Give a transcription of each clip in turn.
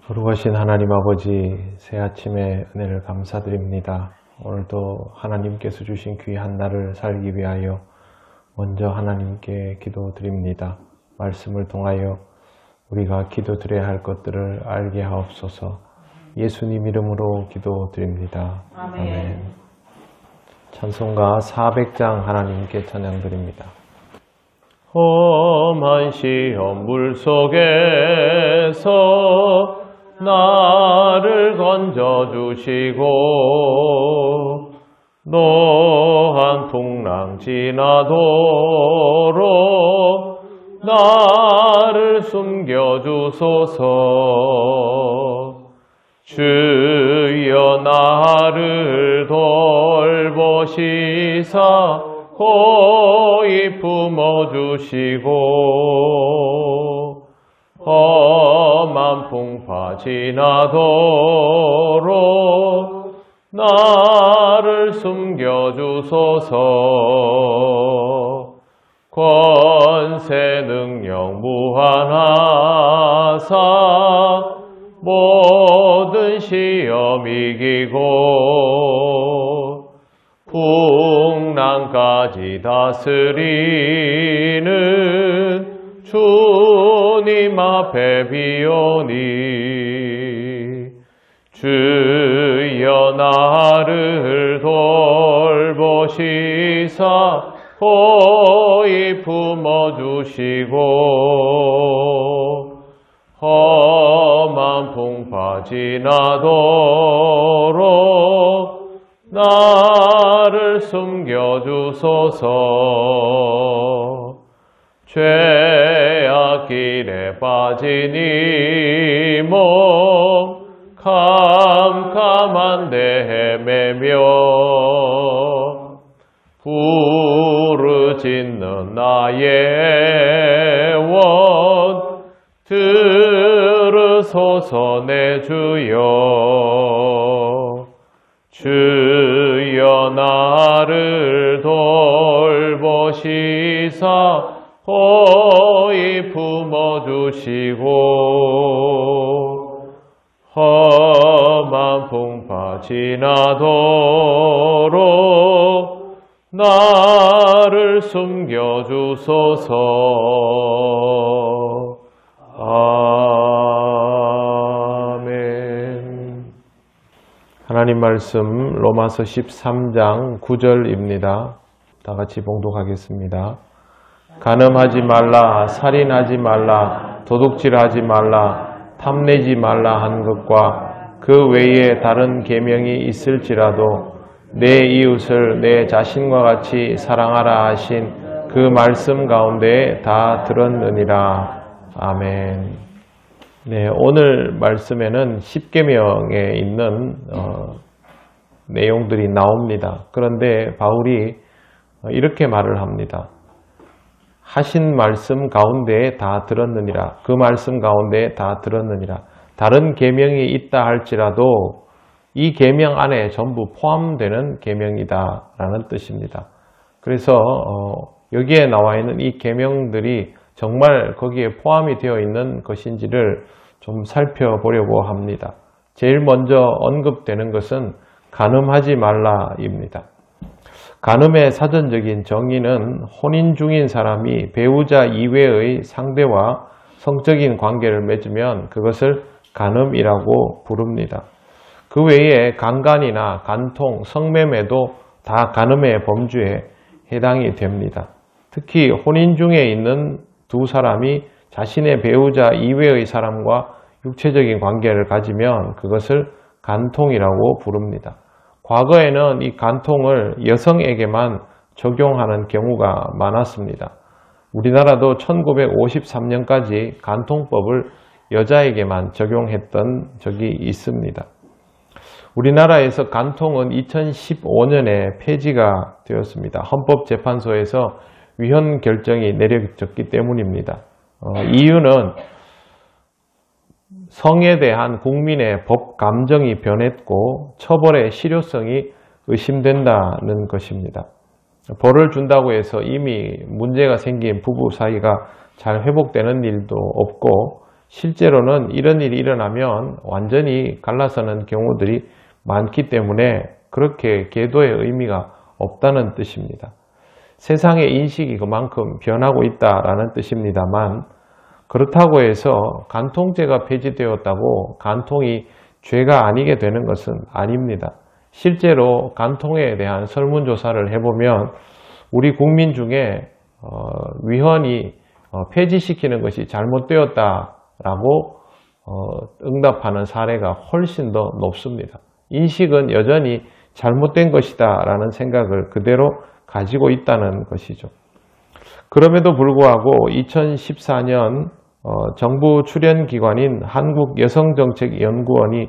거룩하신 하나님 아버지, 새 아침의 은혜를 감사드립니다. 오늘도 하나님께서 주신 귀한 날을 살기 위하여 먼저 하나님께 기도드립니다. 말씀을 통하여 우리가 기도드려야 할 것들을 알게 하옵소서. 예수님 이름으로 기도드립니다. 아멘. 찬송가 400장 하나님께 찬양드립니다. 험한 시험 물속에서 나를 건져주시고 노한 풍랑 지나도록 나를 숨겨주소서. 주여 나를 돌보시사 고이 품어주시고 험한 풍파 지나도록 나를 숨겨주소서. 권세 능력 무한하사 모든 시험 이기고 풍랑까지 다스리는 주님 앞에 비오니 주여 나를 돌보시사 고이 품어주시고 험한 풍파 지나도록 나를 숨겨주소서. 죄악 길에 빠진 이 몸 캄캄한데 헤매며 부르짖는 나의 원 들으소서. 내 주여 주여 나를 돌보시사 고이 품어주시고 험한 풍파 지나도록 나를 숨겨주소서. 아멘. 하나님 말씀 로마서 13장 9절입니다. 다 같이 봉독하겠습니다. 간음하지 말라, 살인하지 말라, 도둑질하지 말라, 탐내지 말라 한 것과 그 외에 다른 계명이 있을지라도 내 이웃을 내 자신과 같이 사랑하라 하신 그 말씀 가운데 다 들었느니라. 아멘. 네, 오늘 말씀에는 십계명에 있는 내용들이 나옵니다. 그런데 바울이 이렇게 말을 합니다. 하신 말씀 가운데 다 들었느니라. 그 말씀 가운데 다 들었느니라. 다른 계명이 있다 할지라도 이 계명 안에 전부 포함되는 계명이다 라는 뜻입니다. 그래서 여기에 나와 있는 이 계명들이 정말 거기에 포함이 되어 있는 것인지를 좀 살펴보려고 합니다. 제일 먼저 언급되는 것은 간음하지 말라입니다. 간음의 사전적인 정의는 혼인 중인 사람이 배우자 이외의 상대와 성적인 관계를 맺으면 그것을 간음이라고 부릅니다. 그 외에 강간이나 간통, 성매매도 다 간음의 범주에 해당이 됩니다. 특히 혼인 중에 있는 두 사람이 자신의 배우자 이외의 사람과 육체적인 관계를 가지면 그것을 간통이라고 부릅니다. 과거에는 이 간통을 여성에게만 적용하는 경우가 많았습니다. 우리나라도 1953년까지 간통법을 여자에게만 적용했던 적이 있습니다. 우리나라에서 간통은 2015년에 폐지가 되었습니다. 헌법재판소에서 위헌 결정이 내려졌기 때문입니다. 이유는 성에 대한 국민의 법 감정이 변했고 처벌의 실효성이 의심된다는 것입니다. 벌을 준다고 해서 이미 문제가 생긴 부부 사이가 잘 회복되는 일도 없고 실제로는 이런 일이 일어나면 완전히 갈라서는 경우들이 많기 때문에 그렇게 계도의 의미가 없다는 뜻입니다. 세상의 인식이 그만큼 변하고 있다라는 뜻입니다만, 그렇다고 해서 간통죄가 폐지되었다고 간통이 죄가 아니게 되는 것은 아닙니다. 실제로 간통에 대한 설문조사를 해보면 우리 국민 중에 위헌이 폐지시키는 것이 잘못되었다라고 응답하는 사례가 훨씬 더 높습니다. 인식은 여전히 잘못된 것이다 라는 생각을 그대로 가지고 있다는 것이죠. 그럼에도 불구하고 2014년 정부 출연기관인 한국여성정책연구원이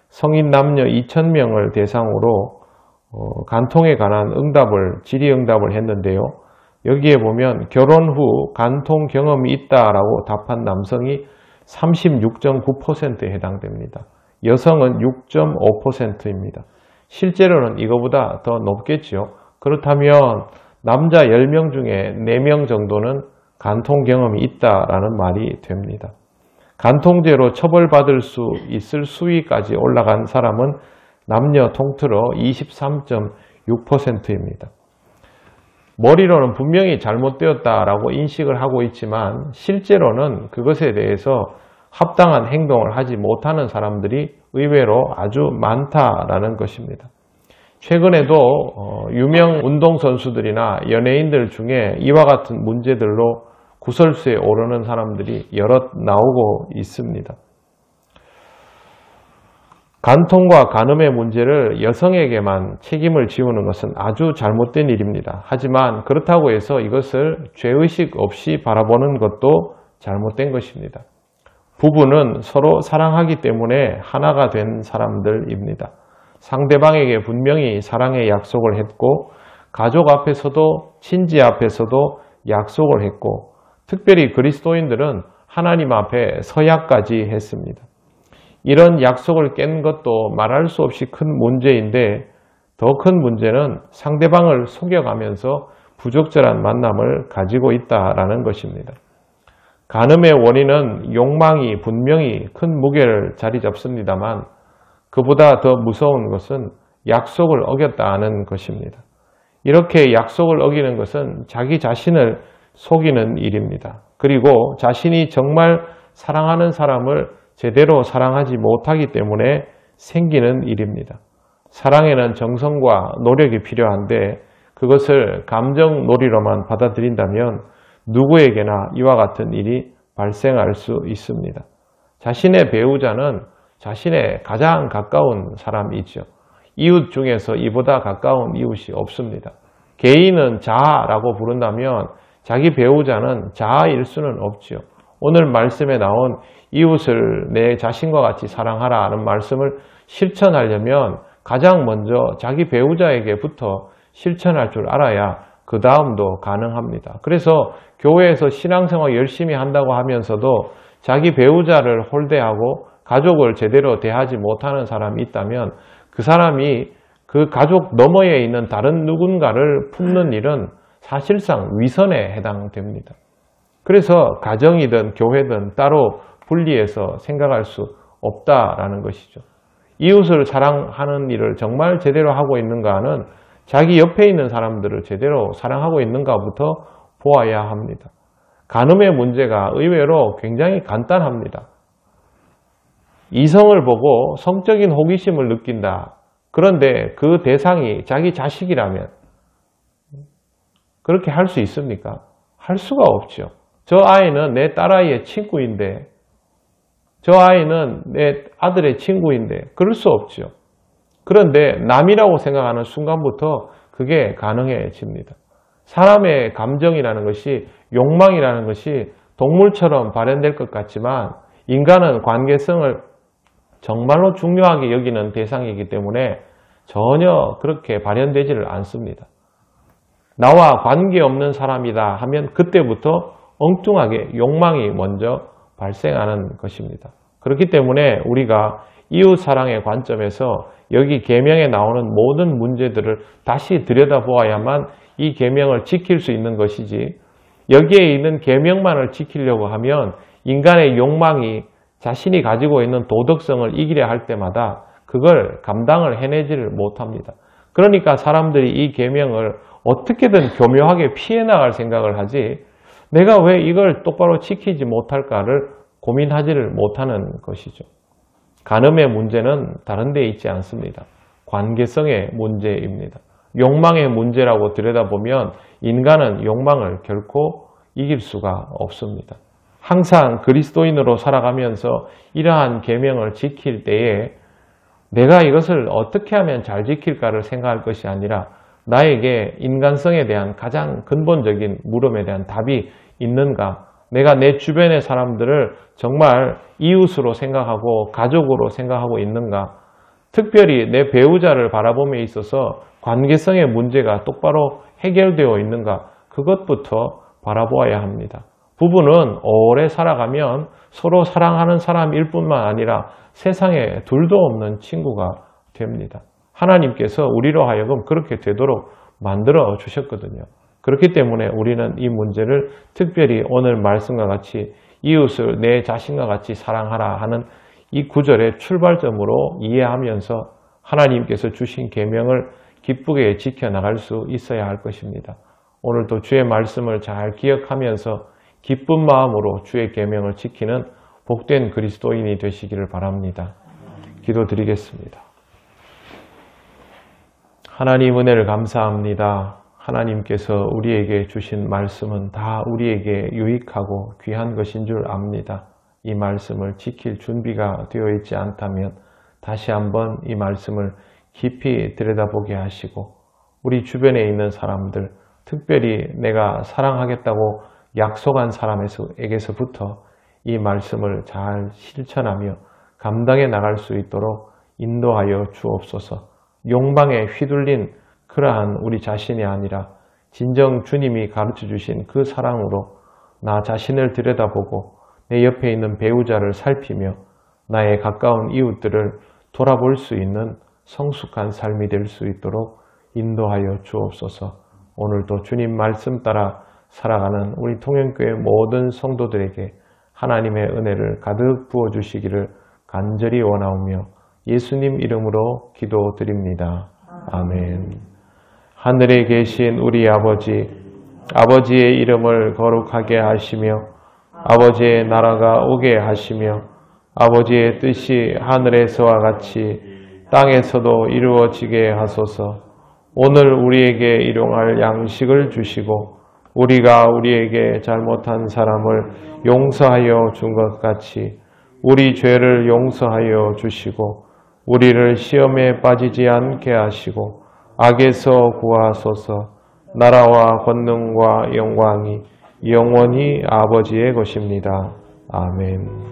성인 남녀 2,000명을 대상으로 간통에 관한 질의응답을 했는데요. 여기에 보면 결혼 후 간통 경험이 있다라고 답한 남성이 36.9%에 해당됩니다. 여성은 6.5%입니다. 실제로는 이거보다 더 높겠지요. 그렇다면 남자 10명 중에 4명 정도는 간통 경험이 있다라는 말이 됩니다. 간통죄로 처벌받을 수 있을 수위까지 올라간 사람은 남녀 통틀어 23.6%입니다. 머리로는 분명히 잘못되었다라고 인식을 하고 있지만 실제로는 그것에 대해서 합당한 행동을 하지 못하는 사람들이 의외로 아주 많다라는 것입니다. 최근에도 유명 운동선수들이나 연예인들 중에 이와 같은 문제들로 구설수에 오르는 사람들이 여럿 나오고 있습니다. 간통과 간음의 문제를 여성에게만 책임을 지우는 것은 아주 잘못된 일입니다. 하지만 그렇다고 해서 이것을 죄의식 없이 바라보는 것도 잘못된 것입니다. 부부는 서로 사랑하기 때문에 하나가 된 사람들입니다. 상대방에게 분명히 사랑의 약속을 했고 가족 앞에서도 친지 앞에서도 약속을 했고 특별히 그리스도인들은 하나님 앞에 서약까지 했습니다. 이런 약속을 깬 것도 말할 수 없이 큰 문제인데 더 큰 문제는 상대방을 속여가면서 부적절한 만남을 가지고 있다는 것입니다. 간음의 원인은 욕망이 분명히 큰 무게를 자리 잡습니다만 그보다 더 무서운 것은 약속을 어겼다는 것입니다. 이렇게 약속을 어기는 것은 자기 자신을 속이는 일입니다. 그리고 자신이 정말 사랑하는 사람을 제대로 사랑하지 못하기 때문에 생기는 일입니다. 사랑에는 정성과 노력이 필요한데 그것을 감정놀이로만 받아들인다면 누구에게나 이와 같은 일이 발생할 수 있습니다. 자신의 배우자는 자신의 가장 가까운 사람이죠. 이웃 중에서 이보다 가까운 이웃이 없습니다. 개인은 자아라고 부른다면 자기 배우자는 자아일 수는 없지요. 오늘 말씀에 나온 이웃을 내 자신과 같이 사랑하라 하는 말씀을 실천하려면 가장 먼저 자기 배우자에게부터 실천할 줄 알아야 그 다음도 가능합니다. 그래서 교회에서 신앙생활 열심히 한다고 하면서도 자기 배우자를 홀대하고 가족을 제대로 대하지 못하는 사람이 있다면 그 사람이 그 가족 너머에 있는 다른 누군가를 품는 일은 사실상 위선에 해당됩니다. 그래서 가정이든 교회든 따로 분리해서 생각할 수 없다라는 것이죠. 이웃을 사랑하는 일을 정말 제대로 하고 있는가는 자기 옆에 있는 사람들을 제대로 사랑하고 있는가부터 보아야 합니다. 간음의 문제가 의외로 굉장히 간단합니다. 이성을 보고 성적인 호기심을 느낀다. 그런데 그 대상이 자기 자식이라면 그렇게 할 수 있습니까? 할 수가 없죠. 저 아이는 내 딸아이의 친구인데 저 아이는 내 아들의 친구인데 그럴 수 없죠. 그런데 남이라고 생각하는 순간부터 그게 가능해집니다. 사람의 감정이라는 것이 욕망이라는 것이 동물처럼 발현될 것 같지만 인간은 관계성을 정말로 중요하게 여기는 대상이기 때문에 전혀 그렇게 발현되지를 않습니다. 나와 관계없는 사람이다 하면 그때부터 엉뚱하게 욕망이 먼저 발생하는 것입니다. 그렇기 때문에 우리가 이웃사랑의 관점에서 여기 계명에 나오는 모든 문제들을 다시 들여다보아야만 이 계명을 지킬 수 있는 것이지 여기에 있는 계명만을 지키려고 하면 인간의 욕망이 자신이 가지고 있는 도덕성을 이기려 할 때마다 그걸 감당을 해내지를 못합니다. 그러니까 사람들이 이 계명을 어떻게든 교묘하게 피해 나갈 생각을 하지 내가 왜 이걸 똑바로 지키지 못할까를 고민하지를 못하는 것이죠. 간음의 문제는 다른 데 있지 않습니다. 관계성의 문제입니다. 욕망의 문제라고 들여다보면 인간은 욕망을 결코 이길 수가 없습니다. 항상 그리스도인으로 살아가면서 이러한 계명을 지킬 때에 내가 이것을 어떻게 하면 잘 지킬까를 생각할 것이 아니라 나에게 인간성에 대한 가장 근본적인 물음에 대한 답이 있는가? 내가 내 주변의 사람들을 정말 이웃으로 생각하고 가족으로 생각하고 있는가? 특별히 내 배우자를 바라봄에 있어서 관계성의 문제가 똑바로 해결되어 있는가? 그것부터 바라보아야 합니다. 부부는 오래 살아가면 서로 사랑하는 사람일 뿐만 아니라 세상에 둘도 없는 친구가 됩니다. 하나님께서 우리로 하여금 그렇게 되도록 만들어 주셨거든요. 그렇기 때문에 우리는 이 문제를 특별히 오늘 말씀과 같이 이웃을 내 자신과 같이 사랑하라 하는 이 구절의 출발점으로 이해하면서 하나님께서 주신 계명을 기쁘게 지켜나갈 수 있어야 할 것입니다. 오늘도 주의 말씀을 잘 기억하면서 기쁜 마음으로 주의 계명을 지키는 복된 그리스도인이 되시기를 바랍니다. 기도드리겠습니다. 하나님 은혜를 감사합니다. 하나님께서 우리에게 주신 말씀은 다 우리에게 유익하고 귀한 것인 줄 압니다. 이 말씀을 지킬 준비가 되어 있지 않다면 다시 한번 이 말씀을 깊이 들여다보게 하시고 우리 주변에 있는 사람들, 특별히 내가 사랑하겠다고 약속한 사람에게서부터 이 말씀을 잘 실천하며 감당해 나갈 수 있도록 인도하여 주옵소서. 욕망에 휘둘린 그러한 우리 자신이 아니라 진정 주님이 가르쳐 주신 그 사랑으로 나 자신을 들여다보고 내 옆에 있는 배우자를 살피며 나의 가까운 이웃들을 돌아볼 수 있는 성숙한 삶이 될 수 있도록 인도하여 주옵소서. 오늘도 주님 말씀 따라 살아가는 우리 통영교회 모든 성도들에게 하나님의 은혜를 가득 부어주시기를 간절히 원하오며 예수님 이름으로 기도드립니다. 아멘. 하늘에 계신 우리 아버지, 아버지의 이름을 거룩하게 하시며 아버지의 나라가 오게 하시며 아버지의 뜻이 하늘에서와 같이 땅에서도 이루어지게 하소서. 오늘 우리에게 일용할 양식을 주시고 우리가 우리에게 잘못한 사람을 용서하여 준 것 같이 우리 죄를 용서하여 주시고 우리를 시험에 빠지지 않게 하시고 악에서 구하소서. 나라와 권능과 영광이 영원히 아버지의 것입니다. 아멘.